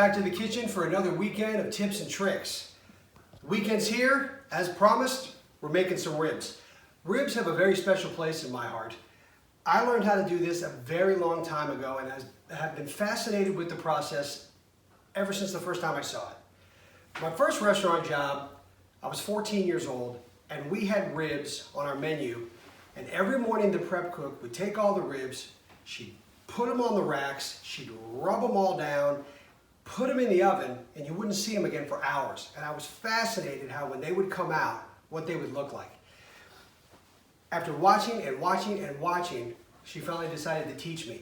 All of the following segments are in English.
back to the kitchen for another weekend of tips and tricks. Weekend's here, as promised, we're making some ribs. Ribs have a very special place in my heart. I learned how to do this a very long time ago and have been fascinated with the process ever since the first time I saw it. My first restaurant job, I was 14 years old, and we had ribs on our menu, and every morning the prep cook would take all the ribs, she'd put them on the racks, she'd rub them all down, put them in the oven, and you wouldn't see them again for hours. And I was fascinated how when they would come out, what they would look like. After watching and watching and watching, she finally decided to teach me.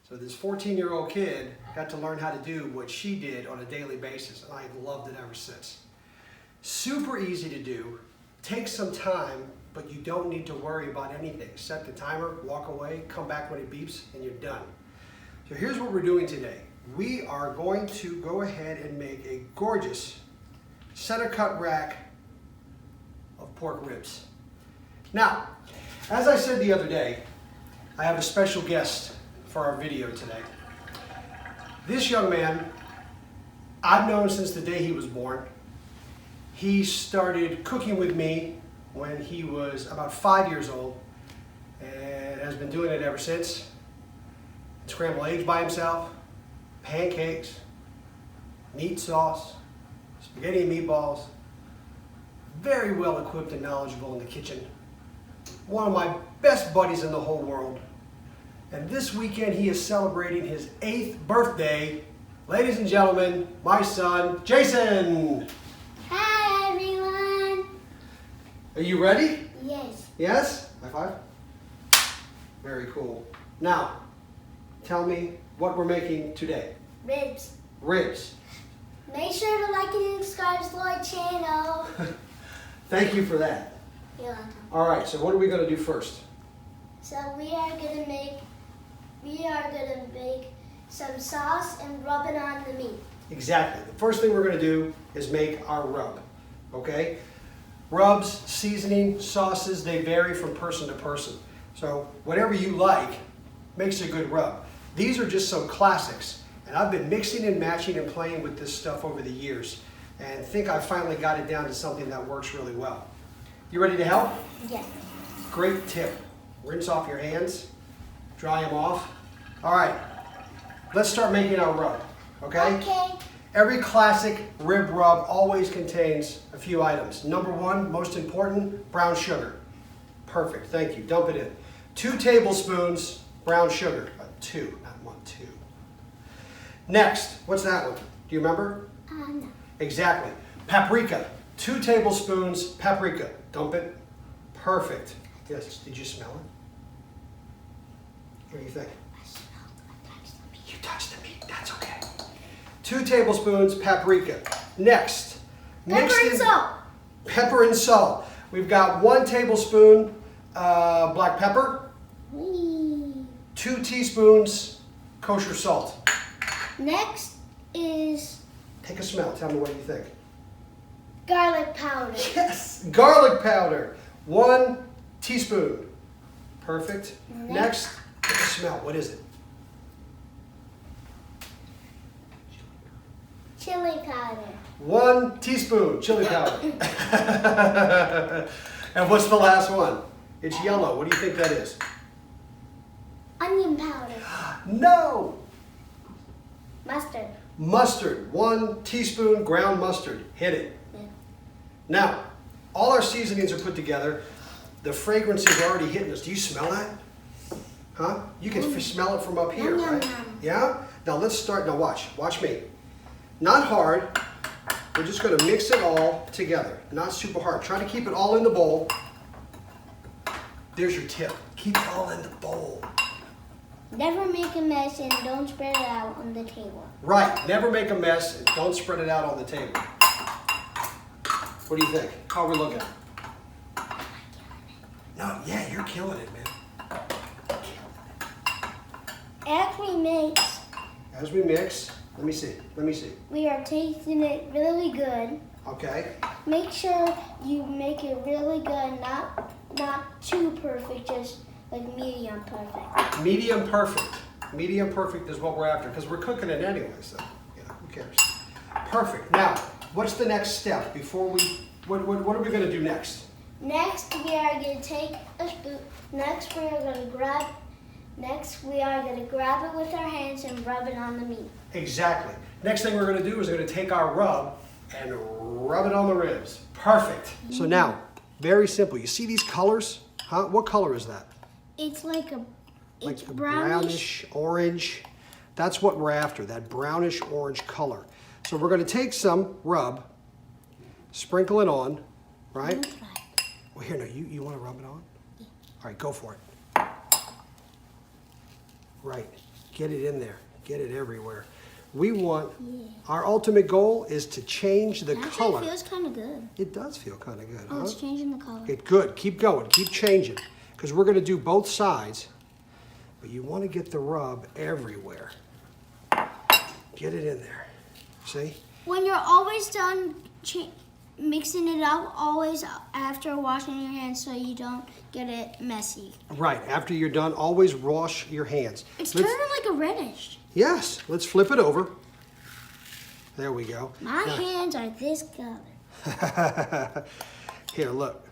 So this 14-year-old kid got to learn how to do what she did on a daily basis, and I've loved it ever since. Super easy to do, takes some time, but you don't need to worry about anything. Set the timer, walk away, come back when it beeps, and you're done. So here's what we're doing today. We are going to go ahead and make a gorgeous center cut rack of pork ribs. Now, as I said the other day, I have a special guest for our video today. This young man, I've known since the day he was born. He started cooking with me when he was about 5 years old and has been doing it ever since. Scrambled eggs by himself, pancakes, meat sauce, spaghetti and meatballs. Very well equipped and knowledgeable in the kitchen. One of my best buddies in the whole world. And this weekend he is celebrating his 8th birthday. Ladies and gentlemen, my son, Jason. Hi everyone. Are you ready? Yes. Yes? High five. Very cool. Now, tell me what we're making today. Ribs. Ribs. Make sure to like and subscribe to Lloyd channel. Thank you for that. You're welcome. All right, so what are we going to do first? So we are gonna make some sauce and rub it on the meat. Exactly. The first thing we're going to do is make our rub. Okay? Rubs, seasoning, sauces, they vary from person to person. So whatever you like makes a good rub. These are just some classics. And I've been mixing and matching and playing with this stuff over the years. And think I finally got it down to something that works really well. You ready to help? Yes. Great tip. Rinse off your hands. Dry them off. All right. Let's start making our rub. Okay? Okay. Every classic rib rub always contains a few items. Number one, most important, brown sugar. Perfect, thank you. Dump it in. 2 tablespoons brown sugar. 2, not 1, 2. Next, what's that one? Do you remember? No. Exactly. Paprika. 2 tablespoons paprika. Dump it. Perfect. Yes, did you smell it? What do you think? You touched the meat, that's okay. 2 tablespoons paprika. Next, Pepper and salt. Pepper and salt. We've got 1 tablespoon black pepper, 2 teaspoons kosher salt. Next is Take a smell, tell me what you think. garlic powder. Yes, garlic powder, 1 teaspoon. Perfect. Next, take a smell, what is it? Chili powder. 1 teaspoon chili powder. And what's the last one? It's yellow. What do you think that is? Onion powder. No! Mustard. Mustard. 1 teaspoon ground mustard. Hit it. Yeah. Now, all our seasonings are put together. The fragrance is already hitting us. Do you smell that? Huh? You can smell it from up here, Yum, yum, right? yum. Yeah? Now let's start. Now watch. Watch me. Not hard. We're just going to mix it all together. Not super hard. Try to keep it all in the bowl. There's your tip. Keep it all in the bowl. Never make a mess and don't spread it out on the table. Right. Never make a mess and don't spread it out on the table. What do you think? How are we looking? No, yeah, you're killing it, man. As we mix, let me see. We are tasting it really good. Okay. Make sure you make it really good, not too perfect, just like medium perfect. Medium perfect. Medium perfect is what we're after because we're cooking it anyway, so, who cares? Perfect. Now, what's the next step before we, what are we going to do next? Next, we are going to take a spoon. Next, we are going to grab it with our hands and rub it on the meat. Exactly. Next thing we're going to do is we're going to take our rub and rub it on the ribs. Perfect. So now, very simple. You see these colors? Huh? What color is that? It's like a brownish orange. That's what we're after, that brownish orange color. So we're going to take some rub, sprinkle it on, right? Well, here, no, you want to rub it on? Yeah. All right, go for it. Right. Get it in there. Get it everywhere. We want, our ultimate goal is to change the color. Actually, it feels kind of good. It does feel kind of good, huh? Oh, it's changing the color. Get good. Keep going. Keep changing. Because we're going to do both sides. But you want to get the rub everywhere. Get it in there. See? When you're always done mixing it up, always after washing your hands so you don't get it messy. Right. After you're done, always wash your hands. It's turning like a reddish. Yes. Let's flip it over. There we go. My hands are this color. Here, look.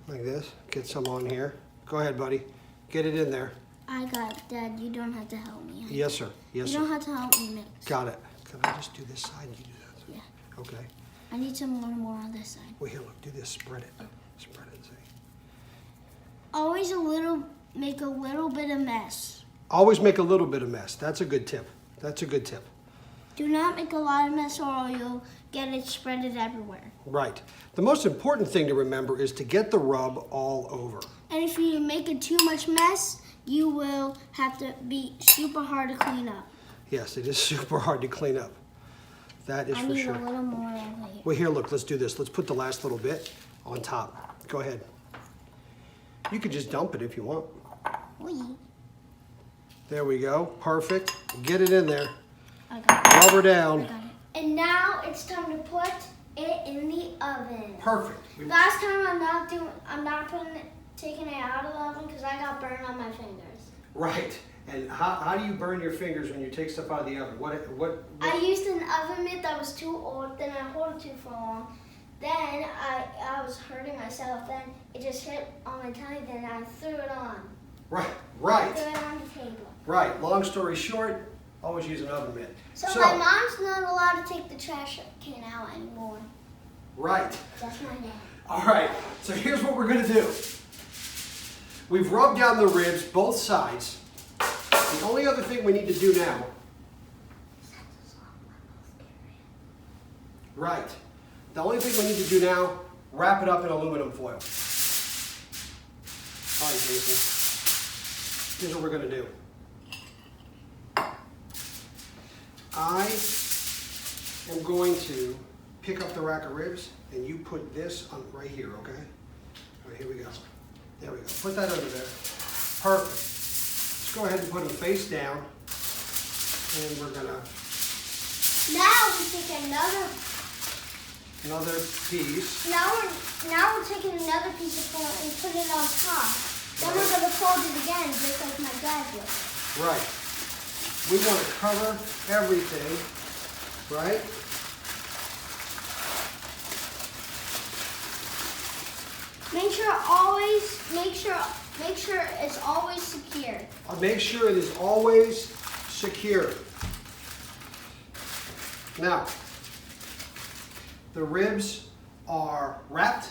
Like this. Get some on here. Go ahead, buddy. Get it in there. I got it, Dad. You don't have to help me. Yes, sir. Yes, sir. You don't have to help me mix. Got it. Can I just do this side and you do that? Yeah. Okay. I need some more on this side. Well, here, look. Do this. Spread it. Spread it. See? Always make a little bit of mess. Always make a little bit of mess. That's a good tip. That's a good tip. Do not make a lot of mess or you'll get it spreaded everywhere. Right. The most important thing to remember is to get the rub all over. And if you make it too much mess, you will have to be super hard to clean up. Yes, it is super hard to clean up. That is for sure. I need a little more of it. Well, here, look, let's do this. Let's put the last little bit on top. Go ahead. You could just dump it if you want. Oui. There we go. Perfect. Get it in there. I got it. Rub her down. I got it. And now it's time to put it in the oven. Perfect. Last time I'm not taking it out of the oven because I got burned on my fingers. Right. And how do you burn your fingers when you take stuff out of the oven? What? I used an oven mitt that was too old, then I held it too for long. Then I was hurting myself, then it just hit on my tongue, then I threw it on. Right. I threw it on the table. Right. Long story short, always use an oven mitt. So my mom's not allowed to take the trash can out anymore. Right. That's my dad. All right. So here's what we're going to do. We've rubbed down the ribs, both sides. The only other thing we need to do now. Right. The only thing we need to do now, wrap it up in aluminum foil. All right, Jason. Here's what we're going to do. I am going to pick up the rack of ribs, and you put this on right here, okay? All right, here we go. There we go. Put that under there. Perfect. Let's go ahead and put them face down, and we're gonna. Now we take another piece. Now we're taking another piece of foil and put it on top. Then we're gonna fold it again, just like my dad did. Right. We want to cover everything, right? Make sure it's always secure. Make sure it is always secure. Now, the ribs are wrapped.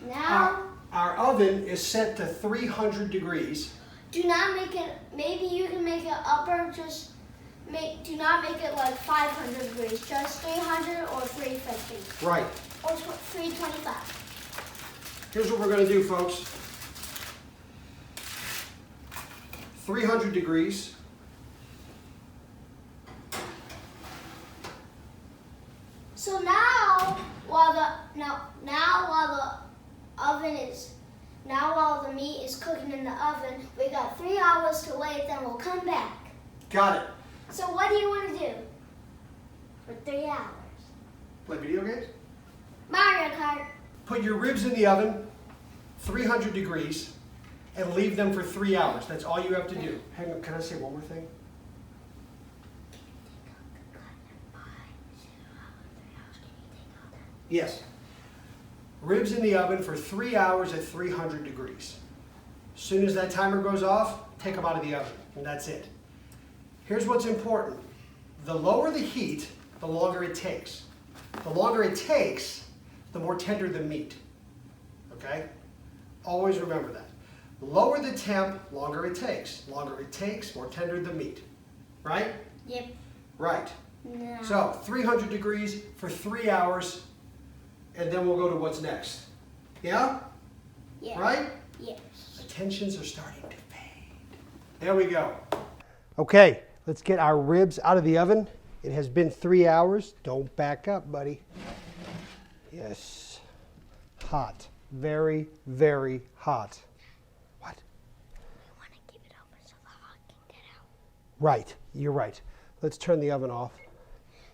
Now, our oven is set to 300 degrees. Do not make it, maybe you can make it upper, do not make it like 500 degrees, just 300 or 350. Right. Or 325. Here's what we're going to do, folks. 300 degrees. So now, while the meat is cooking in the oven, we got 3 hours to wait, then we'll come back. Got it. So what do you want to do for 3 hours? Play video games? Mario Kart. Put your ribs in the oven, 300 degrees, and leave them for 3 hours. That's all you have to do. Hang on, can I say one more thing? Yes. Ribs in the oven for 3 hours at 300 degrees. As soon as that timer goes off, take them out of the oven, and that's it. Here's what's important. The lower the heat, the longer it takes. The longer it takes, the more tender the meat. Okay? Always remember that. Lower the temp, longer it takes. Longer it takes, more tender the meat. Right? Yep. Right. No. So 300 degrees for 3 hours, and then we'll go to what's next. Yeah? Yeah. Right? Yes. The tensions are starting to fade. There we go. Okay, let's get our ribs out of the oven. It has been 3 hours. Don't back up, buddy. Yes. Hot. Very, very hot. What? We want to keep it open so the hot can get out. Right. You're right. Let's turn the oven off.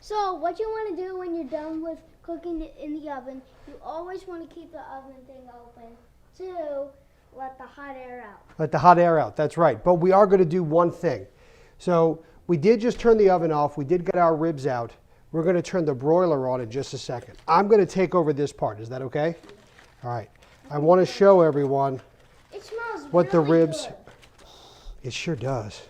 So what you want to do when you're done with cooking it in the oven, you always want to keep the oven thing open to let the hot air out. Let the hot air out. That's right. But we are going to do one thing. So we did just turn the oven off. We did get our ribs out. We're going to turn the broiler on in just a second. I'm going to take over this part. Is that okay? All right. I want to show everyone It smells what the really ribs. good. It sure does.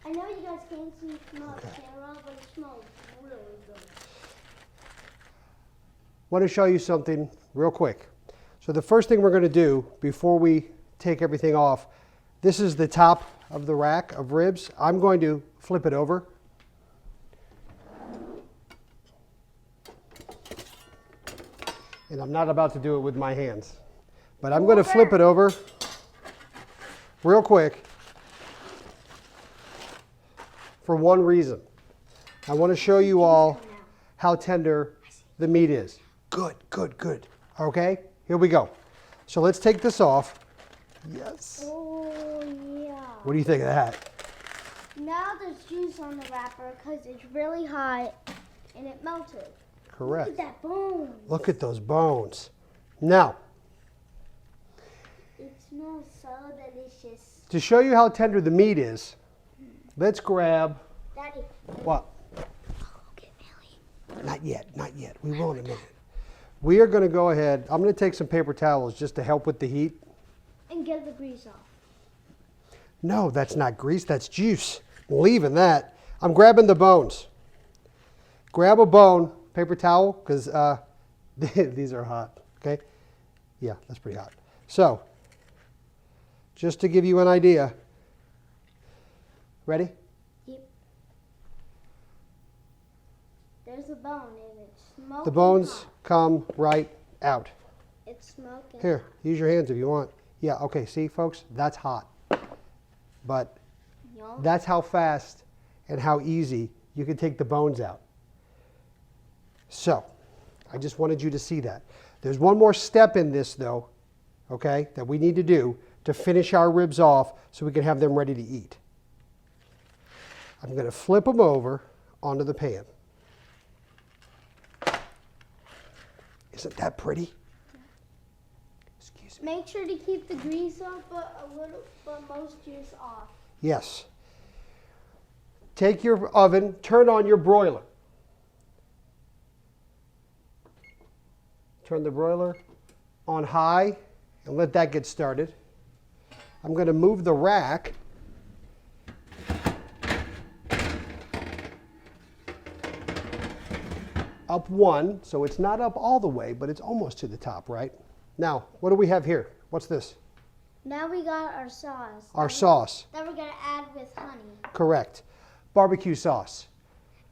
I know you guys can't see smell the camera, but it smells really good. Want to show you something real quick. So the first thing we're going to do before we take everything off, this is the top of the rack of ribs. I'm going to flip it over. And I'm not about to do it with my hands, but I'm going to flip it over real quick for one reason. I want to show you all how tender the meat is. Good, good, good. Okay, here we go. So let's take this off. Yes. Oh, yeah. What do you think of that? Now there's juice on the wrapper because it's really hot and it melted. Correct. Look at that bone. Look at those bones. Now, It smells so delicious. to show you how tender the meat is, let's grab, Daddy, what? look at Millie. Not yet, not yet. We will in a minute. We are going to go ahead. I'm going to take some paper towels just to help with the heat. And get the grease off. No, that's not grease, that's juice. I'm leaving that. I'm grabbing the bones. Grab a bone, paper towel, because these are hot, okay? Yeah, that's pretty hot. So, just to give you an idea. Ready? Yep. There's a bone and it's smoking The bones hot. come right out. It's smoking. Here, use your hands if you want. Yeah, okay, see folks, that's hot. But Yum. that's how fast and how easy you can take the bones out. So, I just wanted you to see that. There's one more step in this though, okay, that we need to do to finish our ribs off so we can have them ready to eat. I'm going to flip them over onto the pan. Isn't that pretty? Excuse me. Make sure to keep the grease off, but most juice off. Yes. Take your oven, turn on your broiler. Turn the broiler on high and let that get started. I'm going to move the rack up one, so it's not up all the way, but it's almost to the top, right? Now, what do we have here? What's this? Now we got our sauce. Our sauce. That we're going to add with honey. Correct. Barbecue sauce.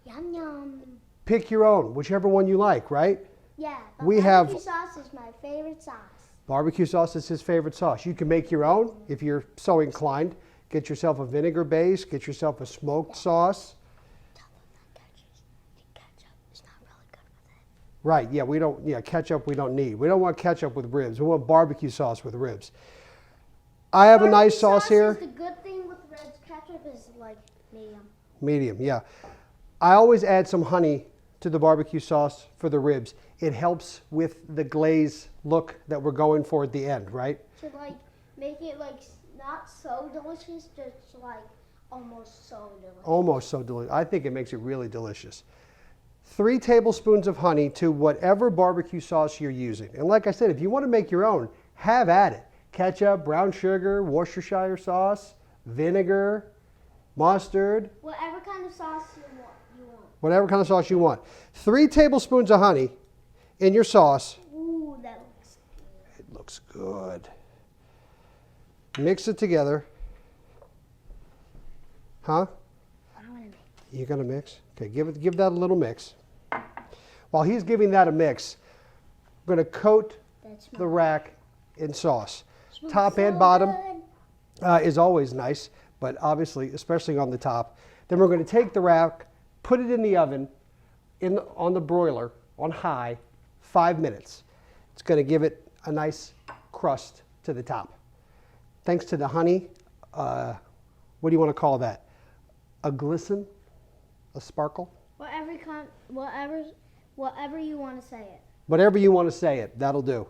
Yum, yum. Pick your own, whichever one you like, right? Yeah, the We barbecue have- sauce is my favorite sauce. Barbecue sauce is his favorite sauce. You can make your own if you're so inclined. Get yourself a vinegar base, get yourself a smoked sauce. Ketchup is not really good with it. Right, yeah, ketchup we don't need. We don't want ketchup with ribs. We want barbecue sauce with ribs. I have a nice Barbecue sauce here. Is the good thing with ribs. Ketchup is like medium. Medium, yeah. I always add some honey to the barbecue sauce for the ribs. It helps with the glaze look that we're going for at the end, right? To like make it like not so delicious, just like almost so delicious. Almost so delicious. I think it makes it really delicious. 3 tablespoons of honey to whatever barbecue sauce you're using. And like I said, if you want to make your own, have at it. Ketchup, brown sugar, Worcestershire sauce, vinegar, mustard. Whatever kind of sauce you want. Whatever kind of sauce you want. 3 tablespoons of honey in your sauce. Ooh, that looks good. It looks good. Mix it together. Huh? I want to mix. You're gonna mix? Okay, give that a little mix. While he's giving that a mix, I'm gonna coat the rack in sauce. Top and bottom is always nice, but obviously, especially on the top. Then we're gonna take the rack, put it in the oven, on the broiler, on high, 5 minutes. It's gonna give it a nice crust to the top. Thanks to the honey, what do you wanna call that? A glisten? A sparkle? Whatever you want to say it. Whatever you want to say it, that'll do.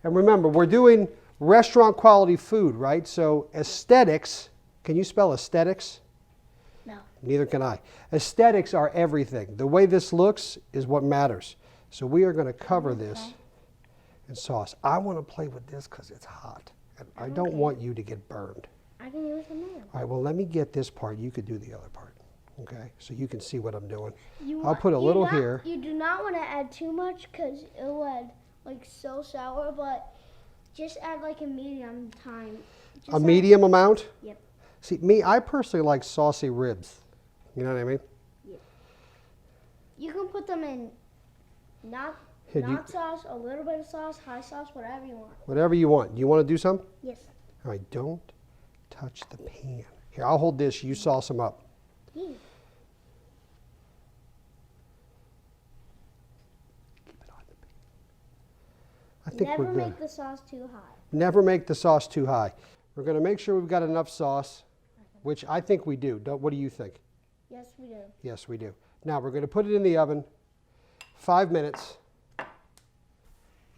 And remember, we're doing restaurant quality food, right? So aesthetics, can you spell aesthetics? No. Neither can I. Aesthetics are everything. The way this looks is what matters. So we are going to cover this in sauce. I want to play with this because it's hot. And I don't want you to get burned. I can use the nail. All right, well, let me get this part. You could do the other part. Okay, so you can see what I'm doing. I'll put a little here. You do not want to add too much because it will add like so sour, but just add like a medium time. A medium amount? Yep. See, me, I personally like saucy ribs. You know what I mean? Yep. You can put them in not sauce, a little bit of sauce, high sauce, whatever you want. Whatever you want. Do you want to do some? Yes. All right, don't touch the pan. Here, I'll hold this. You sauce them up. Yeah. I think we're good. Never make the sauce too high. Never make the sauce too high. We're going to make sure we've got enough sauce, which I think we do. What do you think? Yes, we do. Yes, we do. Now we're going to put it in the oven, 5 minutes.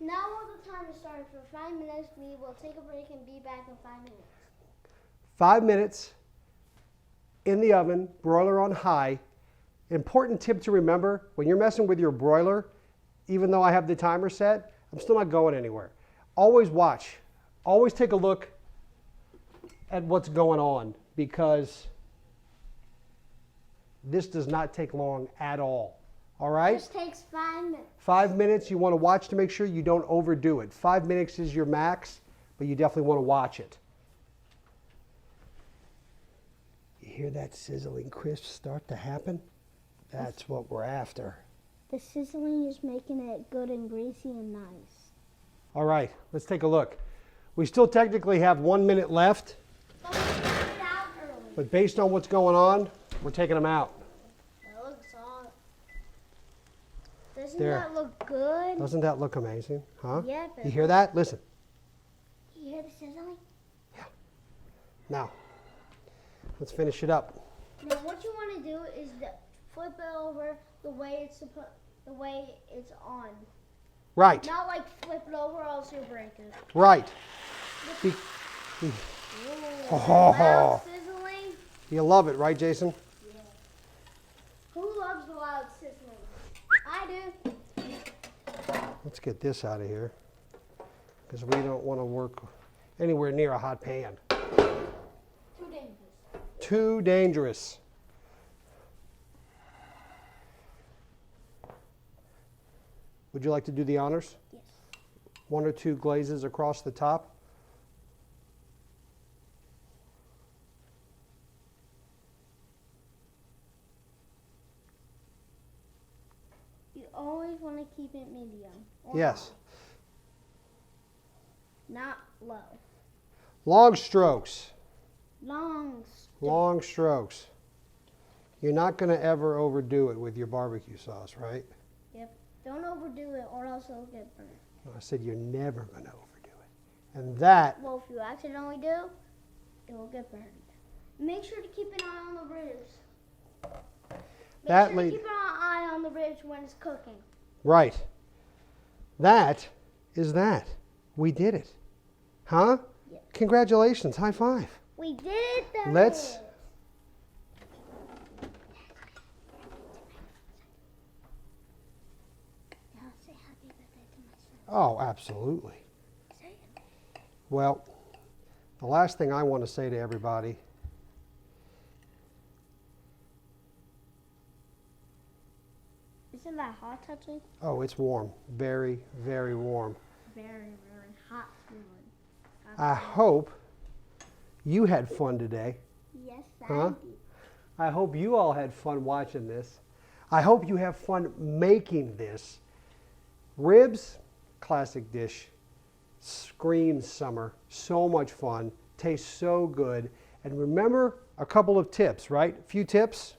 Now the time is starting for 5 minutes. We will take a break and be back in 5 minutes. 5 minutes in the oven, broiler on high. Important tip to remember, when you're messing with your broiler, even though I have the timer set, I'm still not going anywhere. Always watch. Always take a look at what's going on, because this does not take long at all. All right? It just takes 5 minutes. 5 minutes. You want to watch to make sure you don't overdo it. 5 minutes is your max, but you definitely want to watch it. You hear that sizzling crisp start to happen? That's what we're after. The sizzling is making it good and greasy and nice. All right, let's take a look. We still technically have 1 minute left, But we took it out early. but based on what's going on, we're taking them out. That looks hot. Doesn't There. that look good? Doesn't that look amazing? Huh? Yeah, but You hear that? Listen. You hear the sizzling? Now, let's finish it up. Now what you want to do is flip it over the way it's on. Right, Not like flip it over or else you'll break it. right. Ooh, Oh. loud sizzling. You love it, right, Jason? Yeah. Who loves the loud sizzling? I do. Let's get this out of here, because we don't want to work anywhere near a hot pan. Too dangerous. Too dangerous. Would you like to do the honors? Yes. 1 or 2 glazes across the top. You always want to keep it medium. or Yes. high, not low. Long strokes. Long. Long strokes. You're not going to ever overdo it with your barbecue sauce, right? Yep. Don't overdo it or else it'll get burnt. I said you're never going to overdo it. And that, Well, if you accidentally do, it will get burned. Make sure to keep an eye on the ribs. That Make sure lady- to keep an eye on the ribs when it's cooking. right. That is that. We did it. Huh? Yeah. Congratulations. High five. We did it though. Oh, absolutely. Well, the last thing I want to say to everybody. Isn't that hot touching? Oh, it's warm. Very, very warm. Very, very hot. I hope you had fun today. Yes, Huh? I hope you all had fun watching this. I hope you have fun making this. Ribs, classic dish. Screams summer. So much fun. Tastes so good. And remember a couple of tips, right? A few tips.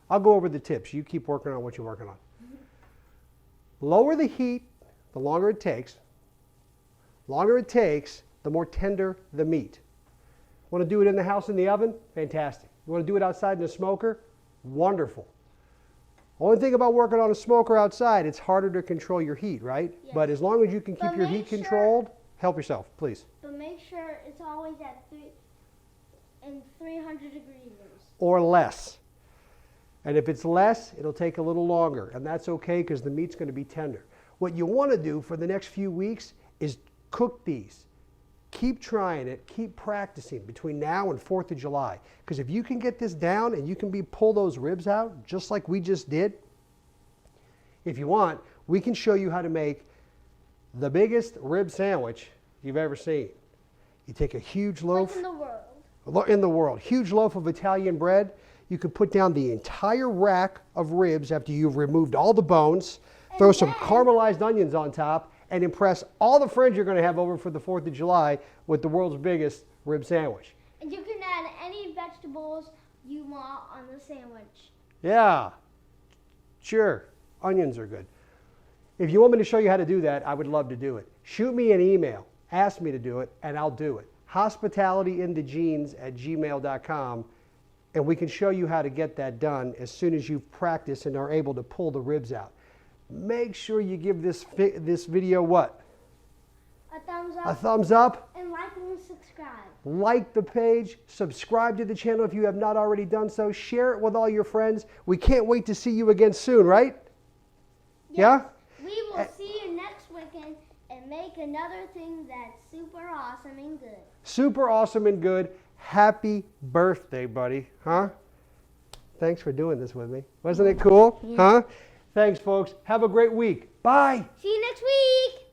I'll go over the tips. You keep working on what you're working on. Lower the heat, the longer it takes. Longer it takes, the more tender the meat. Want to do it in the house in the oven? Fantastic. You want to do it outside in the smoker? Wonderful. Only thing about working on a smoker outside, it's harder to control your heat, right? Yes. But as long as you can keep your heat controlled, help yourself, please. But make sure it's always at 300 degrees. Or less. And if it's less, it'll take a little longer. And that's okay because the meat's going to be tender. What you want to do for the next few weeks is cook these. Keep trying it. Keep practicing between now and 4th of July. Because if you can get this down and you can pull those ribs out just like we just did, if you want, we can show you how to make the biggest rib sandwich you've ever seen. You take a huge loaf. Like In the world. Huge loaf of Italian bread. You can put down the entire rack of ribs after you've removed all the bones. Throw some caramelized onions on top and impress all the friends you're going to have over for the 4th of July with the world's biggest rib sandwich. And you can add any vegetables you want on the sandwich. Yeah, sure. Onions are good. If you want me to show you how to do that, I would love to do it. Shoot me an email. Ask me to do it, and I'll do it. hospitalityinthegenes@gmail.com, and we can show you how to get that done as soon as you practice and are able to pull the ribs out. Make sure you give this video what? A thumbs up. A thumbs up. And like and subscribe. Like the page. Subscribe to the channel if you have not already done so. Share it with all your friends. We can't wait to see you again soon, right? Yes. Yeah? We will see you next weekend and make another thing that's super awesome and good. Super awesome and good. Happy birthday, buddy. Huh? Thanks for doing this with me. Wasn't it cool? Yeah. Huh? Thanks, folks. Have a great week. Bye. See you next week.